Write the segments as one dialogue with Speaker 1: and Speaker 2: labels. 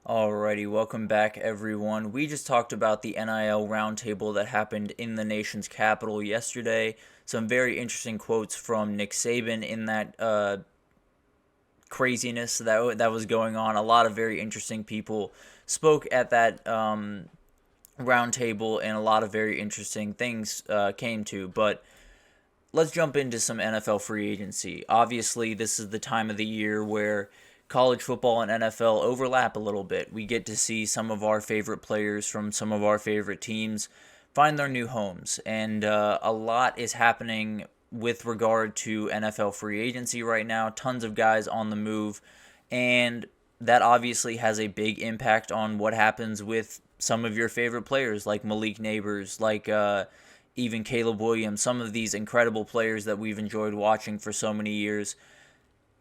Speaker 1: Alrighty, welcome back everyone. We just talked about the NIL roundtable that happened in the nation's capital yesterday. Some very interesting quotes from Nick Saban in that craziness that was going on. A lot of very interesting people spoke at that roundtable, and a lot of very interesting things came to. But let's jump into some NFL free agency. Obviously, this is the time of the year where college football and NFL overlap a little bit. We get to see some of our favorite players from some of our favorite teams find their new homes, and a lot is happening with regard to NFL free agency right now. Tons of guys on the move, and that obviously has a big impact on what happens with some of your favorite players, like Malik Neighbors, like even Caleb Williams, some of these incredible players that we've enjoyed watching for so many years.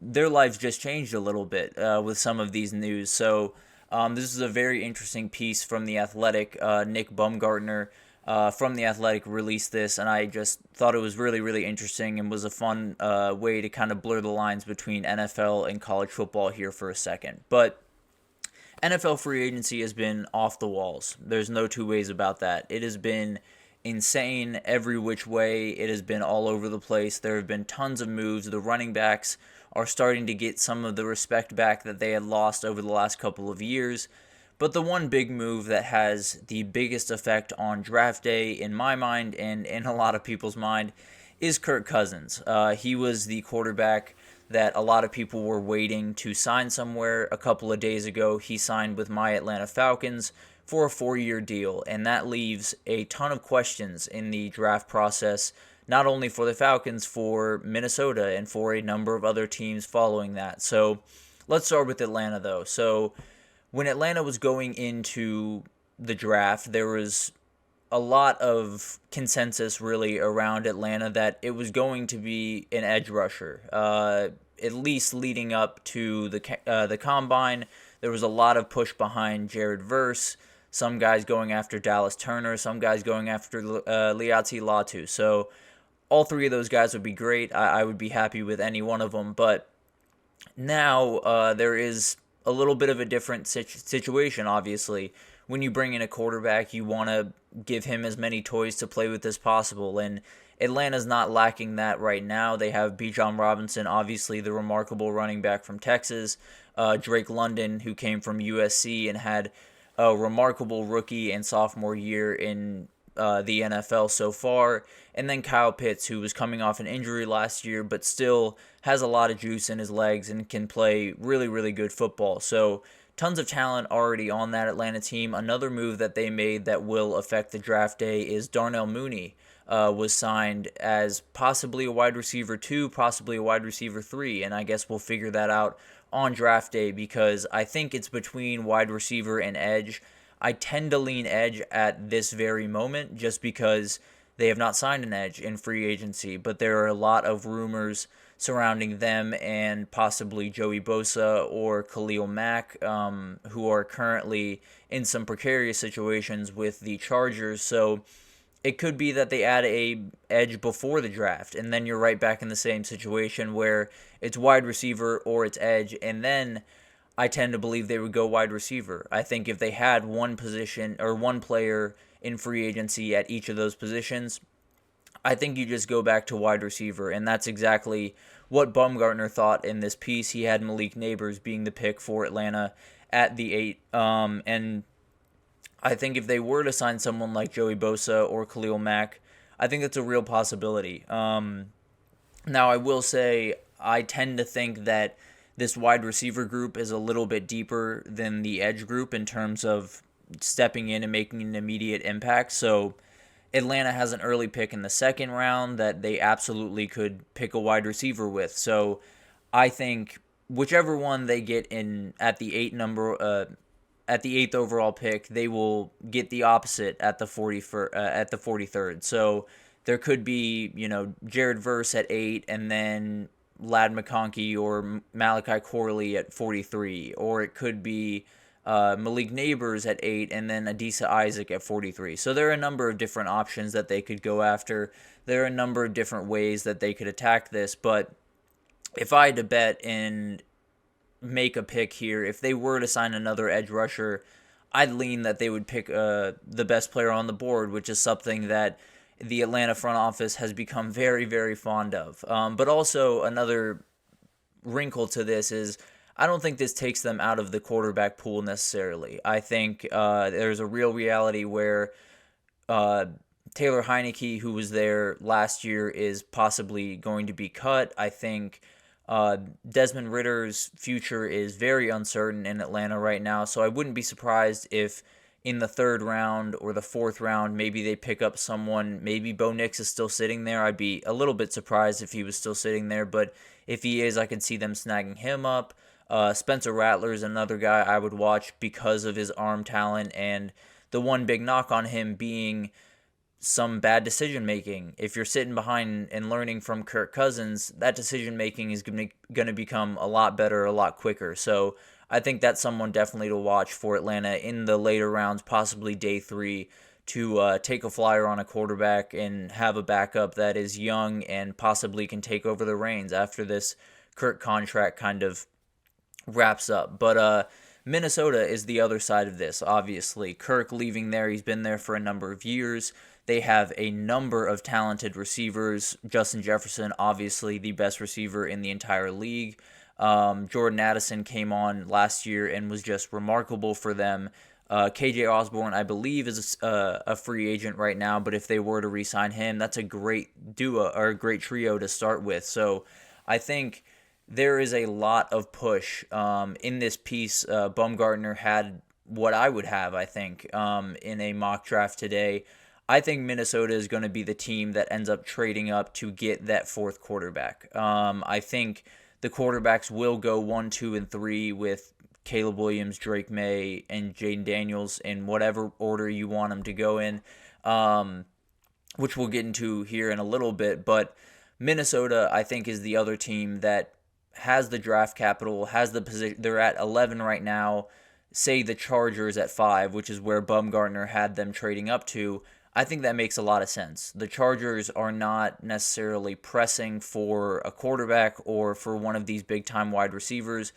Speaker 1: Their lives just changed a little bit with some of these news. So this is a very interesting piece from The Athletic. Nick Baumgartner from The Athletic released this, and I just thought it was really, really interesting and was a fun way to kind of blur the lines between NFL and college football here for a second. But NFL free agency has been off the walls. There's no two ways about that. It has been insane every which way. It has been all over the place. There have been tons of moves. The running backs are starting to get some of the respect back that they had lost over the last couple of years. But the one big move that has the biggest effect on draft day, in my mind and in a lot of people's mind, is Kirk Cousins. He was the quarterback that a lot of people were waiting to sign somewhere. A couple of days ago, he signed with my Atlanta Falcons for a 4-year deal, and that leaves a ton of questions in the draft process, not only for the Falcons, for Minnesota, and for a number of other teams following that. So let's start with Atlanta, though. So when Atlanta was going into the draft, there was a lot of consensus really around Atlanta that it was going to be an edge rusher. At least leading up to the combine, there was a lot of push behind Jared Verse. Some guys going after Dallas Turner, some guys going after Liati Latu. So all three of those guys would be great. I would be happy with any one of them. But now there is a little bit of a different situation, obviously. When you bring in a quarterback, you want to give him as many toys to play with as possible. And Atlanta's not lacking that right now. They have Bijan Robinson, obviously the remarkable running back from Texas. Drake London, who came from USC and had a remarkable rookie and sophomore year in the NFL so far. And then Kyle Pitts, who was coming off an injury last year, but still has a lot of juice in his legs and can play really, really good football. So tons of talent already on that Atlanta team. Another move that they made that will affect the draft day is Darnell Mooney was signed as possibly a wide receiver 2, possibly a wide receiver 3, and I guess we'll figure that out on draft day because I think it's between wide receiver and edge. I tend to lean edge at this very moment just because they have not signed an edge in free agency, but there are a lot of rumors surrounding them and possibly Joey Bosa or Khalil Mack, who are currently in some precarious situations with the Chargers. So it could be that they add a edge before the draft, and then you're right back in the same situation where it's wide receiver or it's edge, and then I tend to believe they would go wide receiver. I think if they had one position or one player in free agency at each of those positions, I think you just go back to wide receiver, and that's exactly what Baumgartner thought in this piece. He had Malik Neighbors being the pick for Atlanta at the 8, and I think if they were to sign someone like Joey Bosa or Khalil Mack, I think that's a real possibility. Now, I will say I tend to think that this wide receiver group is a little bit deeper than the edge group in terms of stepping in and making an immediate impact. So Atlanta has an early pick in the second round that they absolutely could pick a wide receiver with. So I think whichever one they get in at the 8th overall pick, they will get the opposite at the 43rd. So there could be, Jared Verse at 8 and then Lad McConkey or Malachi Corley at 43, or it could be Malik Neighbors at 8 and then Adisa Isaac at 43. So there are a number of different options that they could go after. There are a number of different ways that they could attack this, but if I had to bet in make a pick here, if they were to sign another edge rusher, I'd lean that they would pick the best player on the board, which is something that the Atlanta front office has become very, very fond of. But also another wrinkle to this is I don't think this takes them out of the quarterback pool necessarily. I think there's a real reality where Taylor Heineke, who was there last year, is possibly going to be cut. I think Desmond Ritter's future is very uncertain in Atlanta right now, so I wouldn't be surprised if in the third round or the fourth round, maybe they pick up someone. Maybe Bo Nix is still sitting there. I'd be a little bit surprised if he was still sitting there, but if he is, I could see them snagging him up. Spencer Rattler is another guy I would watch because of his arm talent, and the one big knock on him being some bad decision making. If you're sitting behind and learning from Kirk Cousins, that decision making is going to become a lot better, a lot quicker. So I think that's someone definitely to watch for Atlanta in the later rounds, possibly day 3, to take a flyer on a quarterback and have a backup that is young and possibly can take over the reins after this Kirk contract kind of wraps up. But Minnesota is the other side of this, obviously. Kirk leaving there, he's been there for a number of years. They have a number of talented receivers. Justin Jefferson, obviously the best receiver in the entire league. Jordan Addison came on last year and was just remarkable for them. KJ Osborne, I believe, is a free agent right now, but if they were to re-sign him, that's a great duo or a great trio to start with. So I think there is a lot of push in this piece. Baumgartner had what I would have, I think, in a mock draft today. I think Minnesota is going to be the team that ends up trading up to get that fourth quarterback. I think the quarterbacks will go 1, 2, and 3 with Caleb Williams, Drake May, and Jaden Daniels in whatever order you want them to go in, which we'll get into here in a little bit. But Minnesota, I think, is the other team that has the draft capital, has the position. They're at 11 right now. Say the Chargers at 5, which is where Baumgartner had them trading up to. I think that makes a lot of sense. The Chargers are not necessarily pressing for a quarterback or for one of these big-time wide receivers.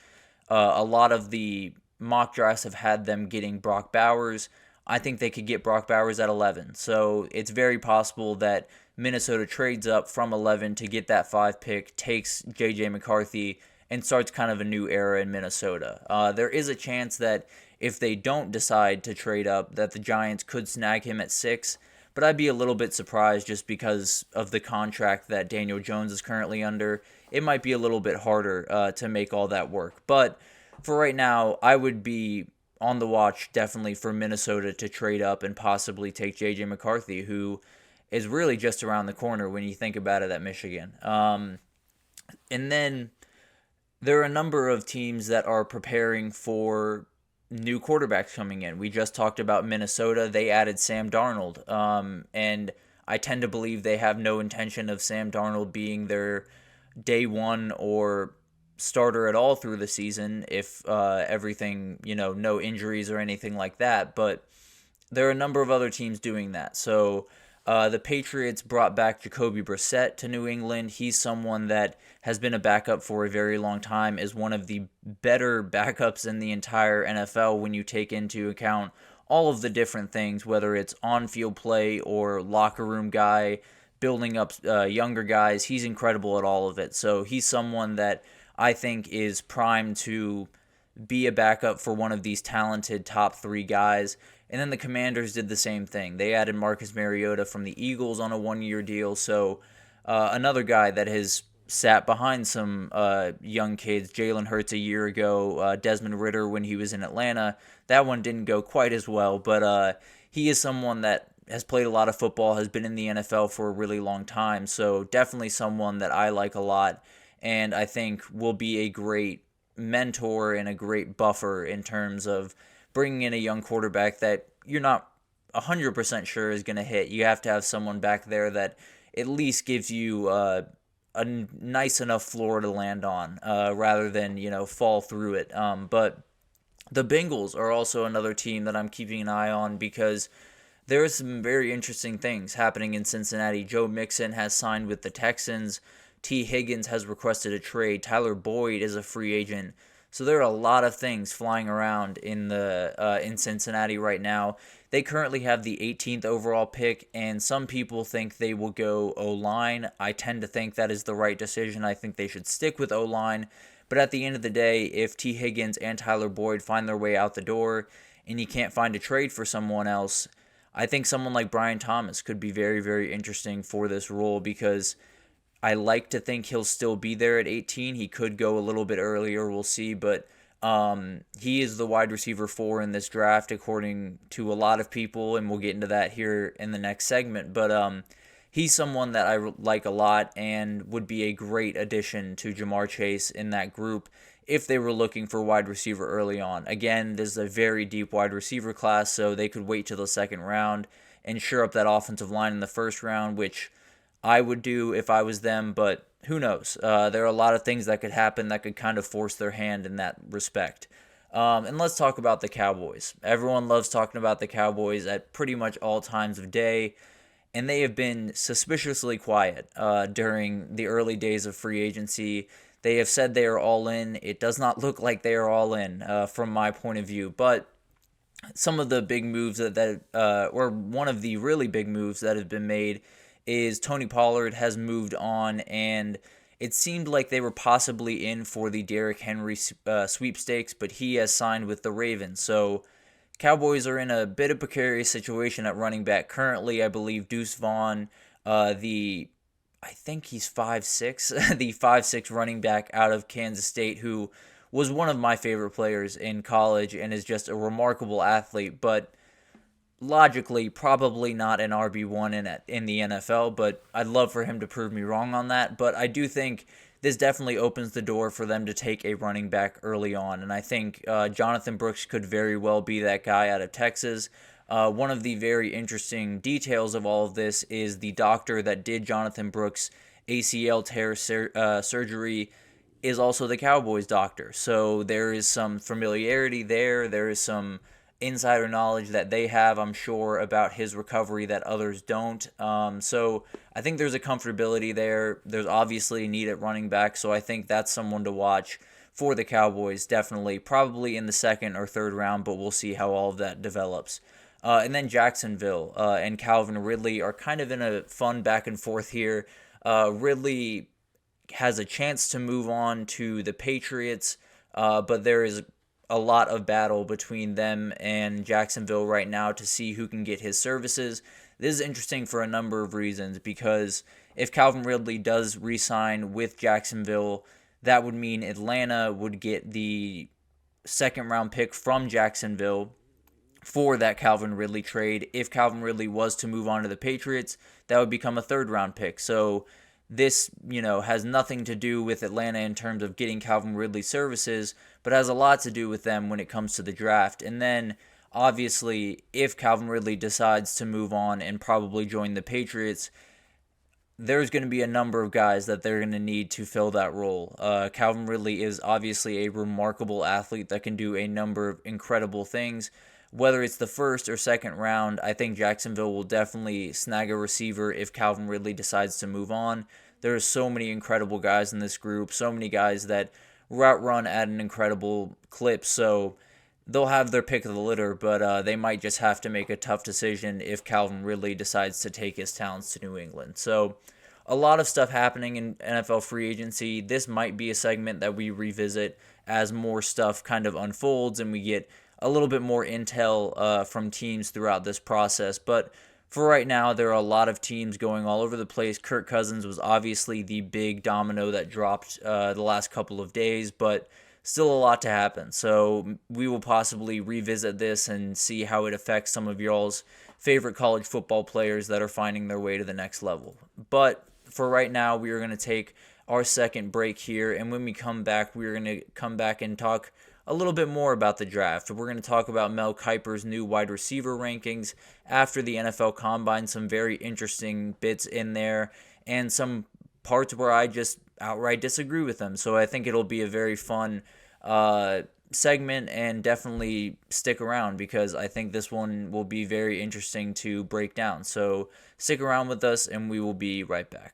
Speaker 1: A lot of the mock drafts have had them getting Brock Bowers. I think they could get Brock Bowers at 11. So it's very possible that Minnesota trades up from 11 to get that 5 pick, takes J.J. McCarthy, and starts kind of a new era in Minnesota. There is a chance that if they don't decide to trade up, that the Giants could snag him at 6, but I'd be a little bit surprised just because of the contract that Daniel Jones is currently under. It might be a little bit harder to make all that work. But for right now, I would be on the watch definitely for Minnesota to trade up and possibly take J.J. McCarthy, who is really just around the corner when you think about it at Michigan. And then there are a number of teams that are preparing for new quarterbacks coming in. We just talked about Minnesota. They added Sam Darnold. And I tend to believe they have no intention of Sam Darnold being their day one or starter at all through the season if everything, no injuries or anything like that. But there are a number of other teams doing that. So the Patriots brought back Jacoby Brissett to New England. He's someone that has been a backup for a very long time, is one of the better backups in the entire NFL when you take into account all of the different things, whether it's on-field play or locker room guy, building up younger guys. He's incredible at all of it. So he's someone that I think is primed to be a backup for one of these talented top 3 guys. And then the Commanders did the same thing. They added Marcus Mariota from the Eagles on a 1-year deal. So another guy that has sat behind some young kids. Jalen Hurts a year ago, Desmond Ridder when he was in Atlanta. That one didn't go quite as well, but he is someone that has played a lot of football, has been in the NFL for a really long time. So definitely someone that I like a lot and I think will be a great mentor and a great buffer in terms of bringing in a young quarterback that you're not 100% sure is going to hit. You have to have someone back there that at least gives you a nice enough floor to land on rather than, fall through it. But the Bengals are also another team that I'm keeping an eye on because there are some very interesting things happening in Cincinnati. Joe Mixon has signed with the Texans. T. Higgins has requested a trade. Tyler Boyd is a free agent. So there are a lot of things flying around in Cincinnati right now. They currently have the 18th overall pick, and some people think they will go O-line. I tend to think that is the right decision. I think they should stick with O-line. But at the end of the day, if T. Higgins and Tyler Boyd find their way out the door and you can't find a trade for someone else, I think someone like Brian Thomas could be very, very interesting for this role because I like to think he'll still be there at 18. He could go a little bit earlier, we'll see, but he is the wide receiver 4 in this draft, according to a lot of people, and we'll get into that here in the next segment. But he's someone that I like a lot and would be a great addition to Jamar Chase in that group if they were looking for wide receiver early on. Again, this is a very deep wide receiver class, so they could wait till the second round and shore up that offensive line in the first round, which I would do if I was them, but who knows? There are a lot of things that could happen that could kind of force their hand in that respect. And let's talk about the Cowboys. Everyone loves talking about the Cowboys at pretty much all times of day, and they have been suspiciously quiet during the early days of free agency. They have said they are all in. It does not look like they are all in from my point of view, but some of the big moves or one of the really big moves that have been made is Tony Pollard has moved on, and it seemed like they were possibly in for the Derrick Henry sweepstakes, but he has signed with the Ravens. So Cowboys are in a bit of a precarious situation at running back. Currently, I believe Deuce Vaughn, I think he's 5'6", the 5'6" running back out of Kansas State, who was one of my favorite players in college and is just a remarkable athlete, but logically probably not an RB1 in the NFL, but I'd love for him to prove me wrong on that. But I do think this definitely opens the door for them to take a running back early on, and I think Jonathan Brooks could very well be that guy out of Texas. One of the very interesting details of all of this is the doctor that did Jonathan Brooks' ACL tear surgery is also the Cowboys doctor. So there is some familiarity there. There is some insider knowledge that they have, I'm sure, about his recovery that others don't. So I think there's a comfortability there. There's obviously a need at running back, so I think that's someone to watch for the Cowboys, definitely. Probably in the second or third round, but we'll see how all of that develops. And then Jacksonville and Calvin Ridley are kind of in a fun back and forth here. Ridley has a chance to move on to the Patriots, but there is a lot of battle between them and Jacksonville right now to see who can get his services. This is interesting for a number of reasons, because if Calvin Ridley does re-sign with Jacksonville, that would mean Atlanta would get the second round pick from Jacksonville for that Calvin Ridley trade. If Calvin Ridley was to move on to the Patriots, that would become a third round pick. So this, has nothing to do with Atlanta in terms of getting Calvin Ridley services, but has a lot to do with them when it comes to the draft. And then, obviously, if Calvin Ridley decides to move on and probably join the Patriots, there's going to be a number of guys that they're going to need to fill that role. Calvin Ridley is obviously a remarkable athlete that can do a number of incredible things. Whether it's the first or second round, I think Jacksonville will definitely snag a receiver if Calvin Ridley decides to move on. There are so many incredible guys in this group, so many guys that route run at an incredible clip, so they'll have their pick of the litter, but they might just have to make a tough decision if Calvin Ridley decides to take his talents to New England. So a lot of stuff happening in NFL free agency. This might be a segment that we revisit as more stuff kind of unfolds and we get a little bit more intel from teams throughout this process. But for right now, there are a lot of teams going all over the place. Kirk Cousins was obviously the big domino that dropped the last couple of days, but still a lot to happen. So we will possibly revisit this and see how it affects some of y'all's favorite college football players that are finding their way to the next level. But for right now, we are going to take our second break here, and when we come back, we are going to come back and talk a little bit more about the draft. We're going to talk about Mel Kiper's new wide receiver rankings after the NFL Combine, some very interesting bits in there, and some parts where I just outright disagree with them. So I think it'll be a very fun segment, and definitely stick around because I think this one will be very interesting to break down. So stick around with us, and we will be right back.